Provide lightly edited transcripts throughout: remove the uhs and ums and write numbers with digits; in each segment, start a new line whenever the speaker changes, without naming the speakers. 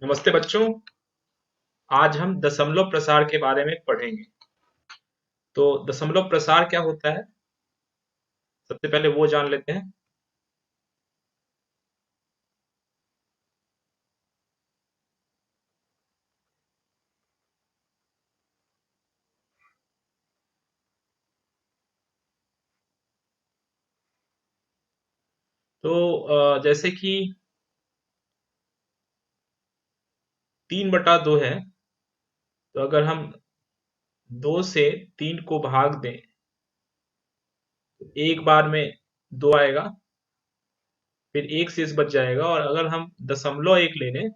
नमस्ते बच्चों। आज हम दशमलव प्रसार के बारे में पढ़ेंगे। तो दशमलव प्रसार क्या होता है, सबसे पहले वो जान लेते हैं। तो जैसे कि 3/2 है, तो अगर हम 2 से 3 को भाग दें तो एक बार में 2 आएगा, फिर एक शेष बच जाएगा। और अगर हम 0.1 ले लें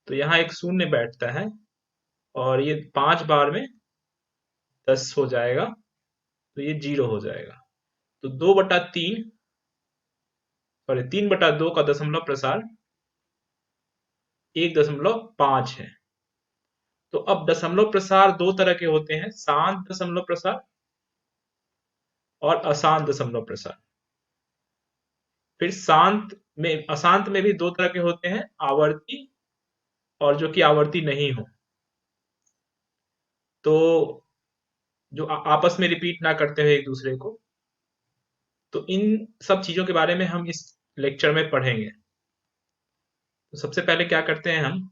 तो यहाँ एक शून्य बैठता है और ये 5 बार में 10 हो जाएगा, तो ये 0 हो जाएगा। तो 2/3 सॉरी 3/2 का दशमलव प्रसार 1.5 है। तो अब दशमलव प्रसार दो तरह के होते हैं, शांत दशमलव प्रसार और अशांत दशमलव प्रसार। फिर अशांत में भी दो तरह के होते हैं, आवर्ती और जो कि आवर्ती नहीं हो, तो जो आपस में रिपीट ना करते हुए एक दूसरे को। तो इन सब चीजों के बारे में हम इस लेक्चर में पढ़ेंगे। तो सबसे पहले क्या करते हैं, हम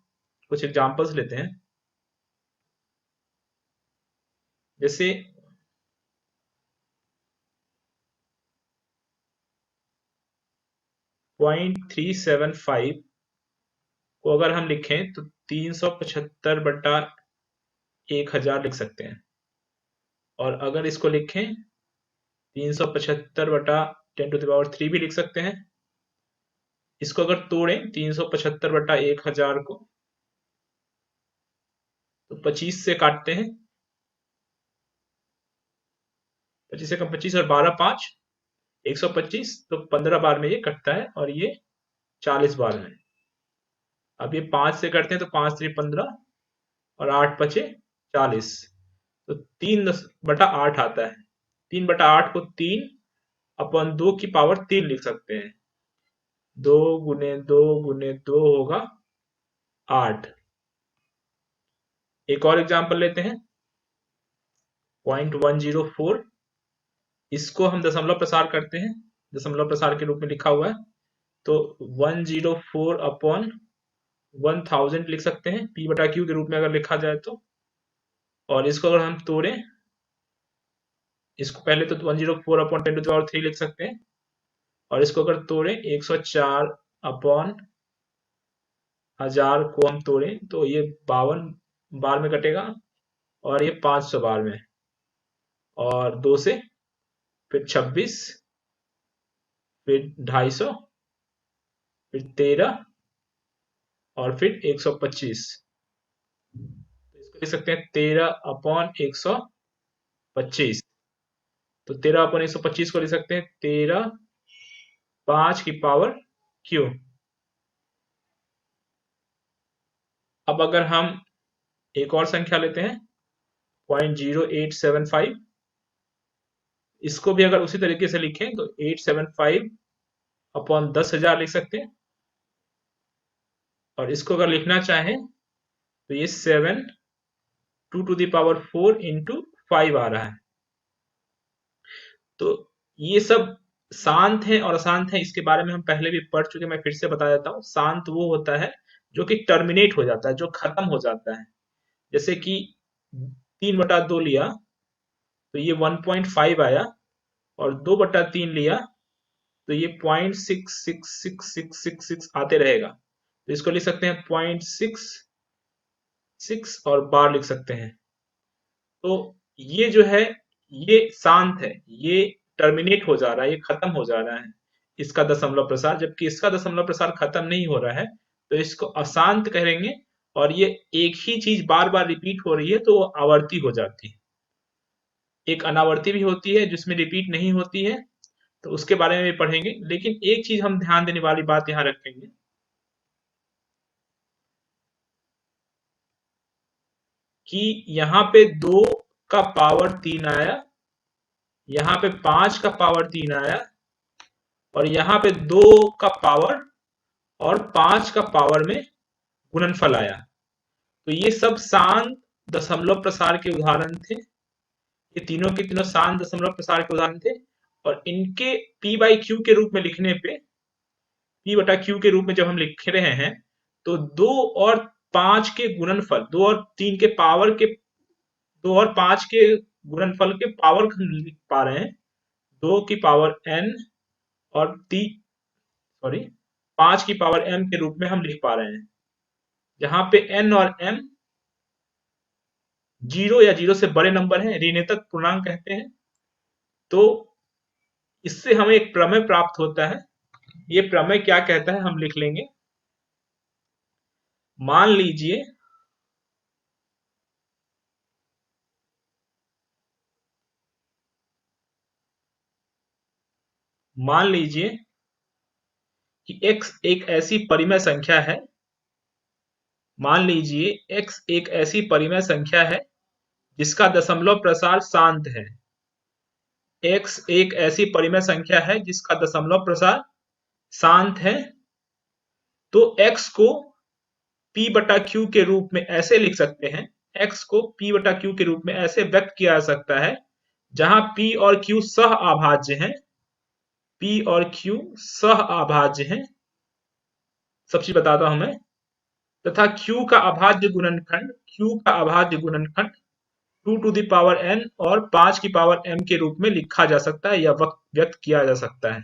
कुछ एग्जांपल्स लेते हैं। जैसे 0.375 को अगर हम लिखें तो 375/1000 लिख सकते हैं। और अगर इसको लिखें 375/10³ भी लिख सकते हैं। इसको अगर तोड़ें 375/1000 को, तो 25 से काटते हैं, 25 से कम 25 और 12 5 125, तो 15 बार में ये कटता है और ये 40 बार में। अब ये 5 से करते हैं तो 5×3 = 15 और 8×5 = 40, तो 3/8 आता है। 3/8 को 3/2³ लिख सकते हैं। 2 × 2 × 2 होगा 8। एक और एग्जांपल लेते हैं, 0.104। इसको हम दशमलव प्रसार करते हैं, दशमलव प्रसार के रूप में लिखा हुआ है, तो 104/1000 लिख सकते हैं, P/Q के रूप में अगर लिखा जाए तो। और इसको अगर हम तोड़ें, इसको पहले तो 104/10³ लिख सकते हैं, और इसको अगर तोड़ें 104/1000 को हम तोड़ें तो ये 52 बार में कटेगा और ये 500 बार में। और 2 से फिर 26, फिर 250, फिर 13 और फिर 125। तो इसको लिख सकते हैं 13/125। तो 13/125 को लिख सकते हैं 13×5 अब अगर हम एक और संख्या लेते हैं 0.0875, इसको भी अगर उसी तरीके से लिखें तो 875/10,000 लिख सकते हैं। और इसको अगर लिखना चाहें तो ये 7 2⁴ इंटू 5 आ रहा है। तो ये सब शांत है और अशांत है, इसके बारे में हम पहले भी पढ़ चुके, मैं फिर से बता देता हूँ। शांत वो होता है जो कि टर्मिनेट हो जाता है, जो खत्म हो जाता है। जैसे कि 3/2 लिया तो ये 1.5 आया, और 2/3 लिया तो ये 0.66666 आते रहेगा। तो इसको लिख सकते हैं 0.66 और बार लिख सकते हैं। तो ये जो है, ये शांत है, ये टर्मिनेट हो जा रहा है, ये खत्म हो जा रहा है, इसका दशमलव प्रसार। जबकि इसका दशमलव प्रसार खत्म नहीं हो रहा है, तो इसको अशांत कहेंगे। और ये एक ही चीज बार बार रिपीट हो रही है तो वो आवर्ती हो जाती है। एक अनावर्ती भी होती है जिसमें रिपीट नहीं होती है, तो उसके बारे में भी पढ़ेंगे। लेकिन एक चीज हम ध्यान देने वाली बात यहाँ रखेंगे कि यहाँ पे 2 का पावर 3 आया, यहाँ पे 5 का पावर 3 आया, और यहाँ पे 2 का पावर और 5 का पावर में गुणनफल आया। तो ये सब शांत दशमलव प्रसार के उदाहरण थे। ये तीनों के तीनों शांत दशमलव प्रसार के उदाहरण थे, और इनके p बाई क्यू के रूप में लिखने पे, p बटा क्यू के रूप में जब हम लिख रहे हैं, तो 2 और 5 के गुणनफल, 2 और 3 के पावर के, 2 और 5 के गुणनफल के पावर हम लिख पा रहे हैं 2 की पावर n और 5 की पावर m के रूप में हम लिख पा रहे हैं, जहां पे n और m 0 या 0 से बड़े नंबर हैं, ऋणात्मक पूर्णांक कहते हैं। तो इससे हमें एक प्रमेय प्राप्त होता है। ये प्रमेय क्या कहता है हम लिख लेंगे। मान लीजिए कि x एक ऐसी परिमेय संख्या है, मान लीजिए x एक ऐसी परिमेय संख्या है जिसका दशमलव प्रसार शांत है। x एक ऐसी परिमेय संख्या है जिसका दशमलव प्रसार शांत है। तो x को p बटा q के रूप में ऐसे लिख सकते हैं, x को p बटा q के रूप में ऐसे व्यक्त किया जा सकता है, जहां p और q सह अभाज्य हैं, p और q सह अभाज्य हैं, सब चीज बताता हूं मैं, तथा q का अभाज्य गुणनखंड 2 टू द पावर n और 5 की पावर m के रूप में लिखा जा सकता है या व्यक्त किया जा सकता है।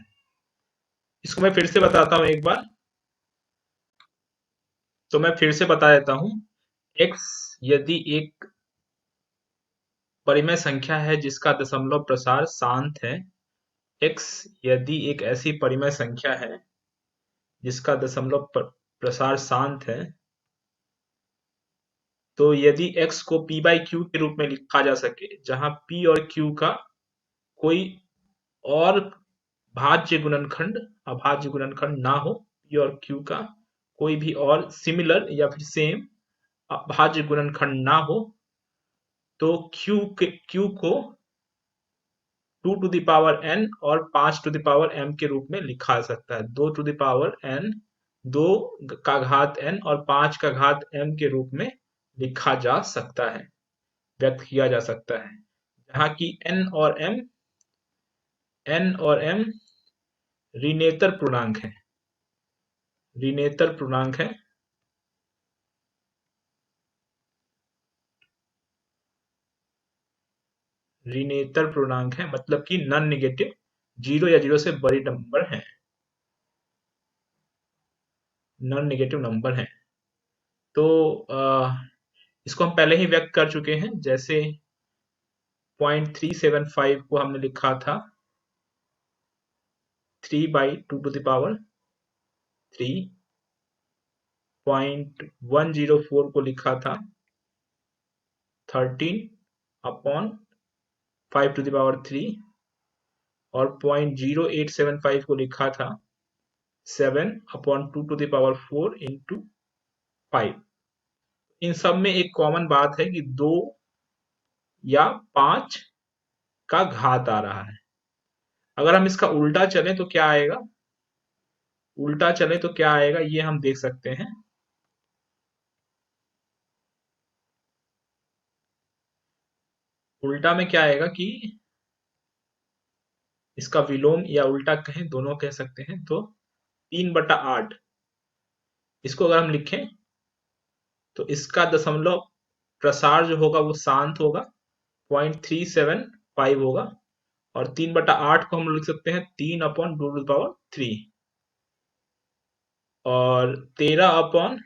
इसको मैं फिर से बताता हूं एक बार, तो मैं फिर से बता देता हूं। x यदि एक परिमेय संख्या है जिसका दशमलव प्रसार शांत है, x यदि एक ऐसी परिमेय संख्या है जिसका दशमलव प्रसार शांत है, तो यदि x को p बाई क्यू के रूप में लिखा जा सके, जहां p और q का कोई और अभाज्य गुणनखंड ना हो, p और q का कोई भी और सिमिलर या फिर सेम अभाज्य गुणनखंड ना हो, तो q को 2 टू द पावर n और 5 टू द पावर m के रूप में लिखा जा सकता है। 2 टू द पावर n, 2 का घात n और 5 का घात m के रूप में लिखा जा सकता है, व्यक्त किया जा सकता है, जहां की n और m ऋणात्मक पूर्णांक है, ऋणात्मक पूर्णांक है। ऋणात्मक पूर्णांक है मतलब कि नॉन नेगेटिव, 0 या 0 से बड़ी नंबर है, नॉन नेगेटिव नंबर है। तो इसको हम पहले ही व्यक्त कर चुके हैं, जैसे 0.375 को हमने लिखा था 3 बाई 2 टू द पावर 3, 0.104 को लिखा था 13 अपॉन 5 टू द पावर 3, और 0.0875 को लिखा था 7 upon 2 to the power 4 into 5। इन सब में एक कॉमन बात है कि 2 या 5 का घात आ रहा है। अगर हम इसका उल्टा चलें तो क्या आएगा, ये हम देख सकते हैं। उल्टा में क्या आएगा कि इसका विलोम या उल्टा कहें, दोनों कह सकते हैं, तो 3/8 इसको अगर हम लिखें तो इसका दशमलव प्रसार जो होगा वो शांत होगा, 0.375 होगा, और 3/8 को हम लिख सकते हैं 3 अपॉन 2 टू द पावर 3, और 13 अपॉन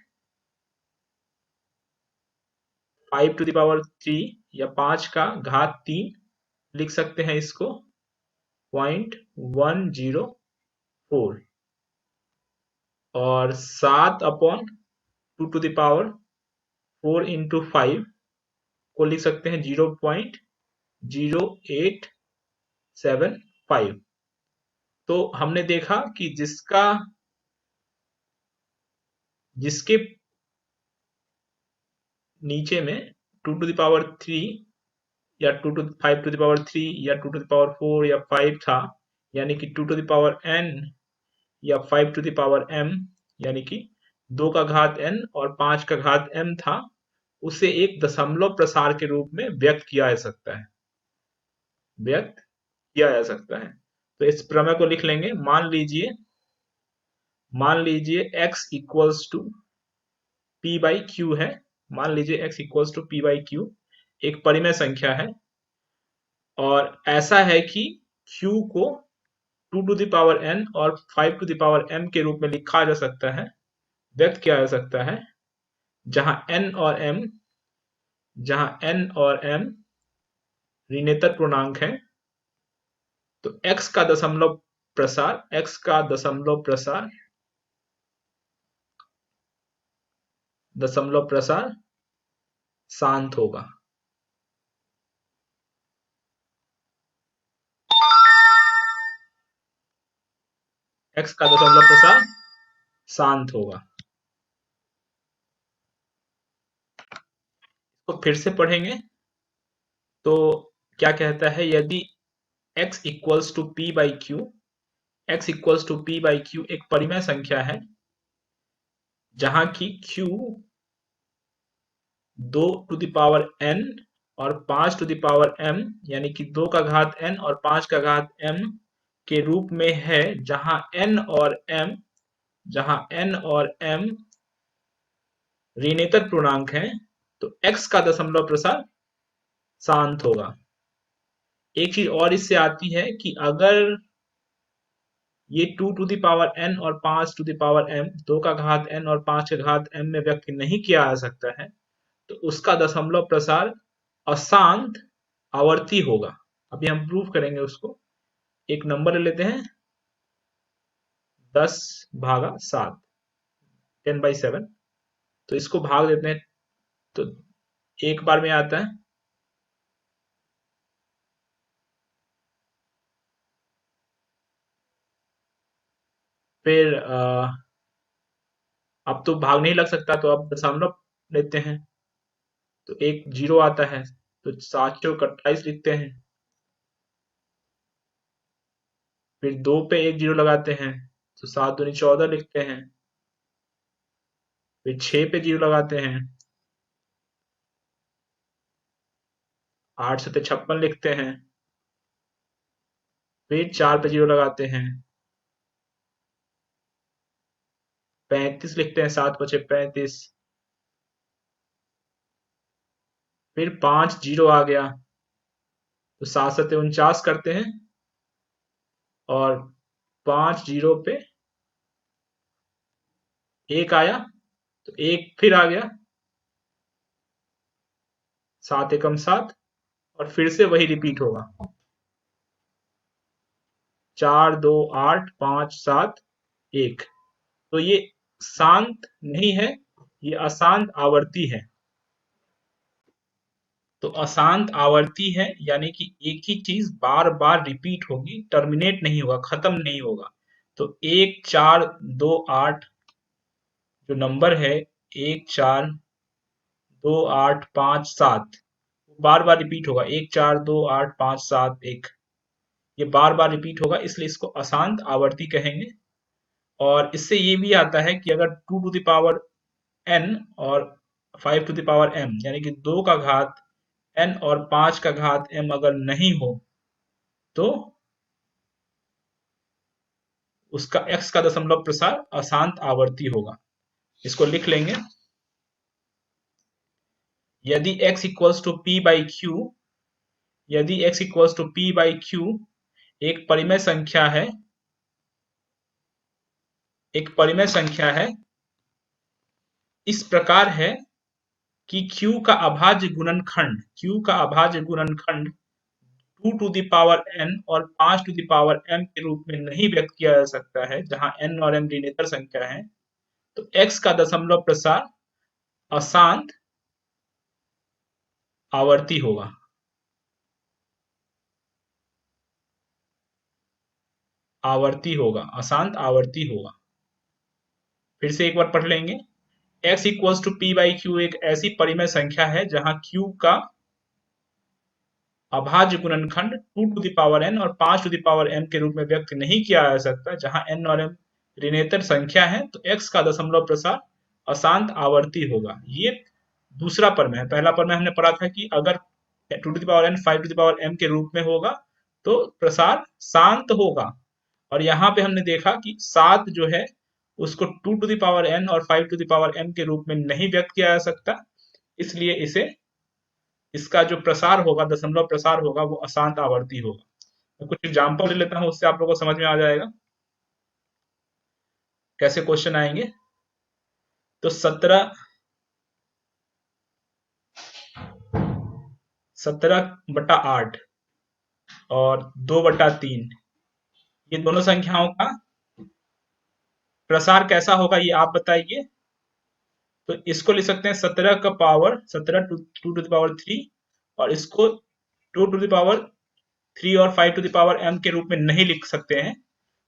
5 टू द पावर 3 या 5 का घात 3 लिख सकते हैं इसको 0.104, और 7 upon 2 to the power 4 into 5 को लिख सकते हैं 0.0875। तो हमने देखा कि जिसके नीचे में 2 टू द पावर 3 या 5 टू द पावर 3 या 2 टू द पावर 4 या 5 था, यानी कि 2 टू द पावर n या 5 टू द पावर m, यानी कि 2 का घात n और 5 का घात m था, उसे एक दशमलव प्रसार के रूप में व्यक्त किया जा सकता है, व्यक्त किया जा सकता है। तो इस प्रमेय को लिख लेंगे। मान लीजिए x equals to p by q है। मान लीजिए x equals to p by q एक परिमेय संख्या है, और ऐसा है कि q को 2 टू द पावर n और 5 टू द पावर m के रूप में लिखा जा सकता है, व्यक्त किया जा सकता है, जहां n और m ऋणात्मक पूर्णांक है। तो x का दशमलव प्रसार शांत होगा। x का दशमलव प्रसार शांत होगा। तो फिर से पढ़ेंगे तो क्या कहता है, यदि x equals to p by q, एक परिमेय संख्या है जहां की q 2 to the power n और 5 टू द पावर m, यानी कि 2 का घात n और 5 का घात m के रूप में है, जहां n और m ऋणात्मक पूर्णांक है, तो x का दशमलव प्रसार शांत होगा। एक चीज और इससे आती है कि अगर ये 2 टू द पावर n और 5 टू द पावर m, 2 का घात n और 5 का घात m में व्यक्त नहीं किया जा सकता है, तो उसका दशमलव प्रसार अशांत आवर्ती होगा। अभी हम प्रूफ करेंगे उसको। एक नंबर ले लेते हैं 10/7, 10/7। तो इसको भाग देते हैं, तो एक बार में आता है, फिर अब तो भाग नहीं लग सकता, तो अब दशमलव लेते हैं, तो एक जीरो आता है, तो 728 लिखते हैं। फिर 2 पे एक जीरो लगाते हैं, तो 7 दूनी 14 लिखते हैं। फिर 6 पे जीरो लगाते हैं, 8 सत्ते 56 लिखते हैं। फिर 4 पे जीरो लगाते हैं, 35 लिखते हैं, 7 पचे 35। फिर 5 जीरो आ गया, तो 7 सत्ते 49 करते हैं, और 5 जीरो पे एक आया, तो एक फिर आ गया, 7 एकम 7, और फिर से वही रिपीट होगा, 4 2 8 5 7 1। तो ये शांत नहीं है, ये अशांत आवर्ती है। तो अशांत आवर्ती है, यानी कि एक ही चीज बार बार रिपीट होगी, टर्मिनेट नहीं होगा, खत्म नहीं होगा। तो 1 4 2 8 जो नंबर है, 1 4 2 8 5 7, बार बार रिपीट होगा, 1 4 2 8 5 7 1, ये बार बार रिपीट होगा, इसलिए इसको अशांत आवर्ती कहेंगे। और इससे ये भी आता है कि अगर 2 टू द पावर n और 5 टू द पावर m, यानी कि 2 का घात n और 5 का घात m अगर नहीं हो, तो उसका x का दशमलव प्रसार अशांत आवर्ती होगा। इसको लिख लेंगे। यदि x equals to p by q, यदि x equals to p by q एक परिमेय संख्या है, एक परिमेय संख्या है, इस प्रकार है कि q का अभाज्य गुणनखंड, q का अभाज्य गुणनखंड 2 टू द पावर n और 5 टू द पावर m के रूप में नहीं व्यक्त किया जा सकता है, जहां n और m ऋणात्मक संख्या है, तो x का दशमलव प्रसार अशांत आवर्ती होगा। आवर्ती होगा, अशांत आवर्ती होगा। फिर से एक बार पढ़ लेंगे। x equals to p by q एक ऐसी परिमेय संख्या है जहां q का अभाज्य गुणनखंड 2 टू द पावर n और 5 टू द पावर m के रूप में व्यक्त नहीं किया जा सकता, जहां n और m ऋणात्मक संख्या है, तो x का दशमलव प्रसार अशांत आवर्ती होगा। ये दूसरा प्रमेय है। पहला प्रमेय हमने पढ़ा था कि अगर 2n 5m के रूप में होगा तो प्रसार शांत होगा, और यहाँ पे हमने देखा कि 7 जो है उसको 2n और 5m के रूप में नहीं व्यक्त किया जा सकता, इसलिए इसे इसका जो प्रसार होगा, दशमलव प्रसार होगा, वो अशांत आवर्ती होगा। मैं कुछ एग्जाम्पल ले लेता हूँ, उससे आप लोगों को समझ में आ जाएगा कैसे क्वेश्चन आएंगे। तो 17/8 और 2/3, ये दोनों संख्याओं का प्रसार कैसा होगा ये आप बताइए। तो इसको लिख सकते हैं 17 का पावर 17 टू टू पावर 3, और इसको 2 टू पावर 3 और 5m के रूप में नहीं लिख सकते हैं,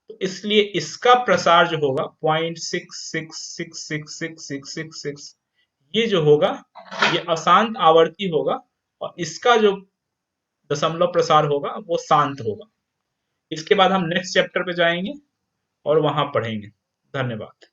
तो इसलिए इसका प्रसार जो होगा 0.66666666, ये जो होगा ये अशांत आवर्ती होगा, और इसका जो दशमलव प्रसार होगा वो शांत होगा। इसके बाद हम नेक्स्ट चैप्टर पे जाएंगे और वहां पढ़ेंगे। धन्यवाद।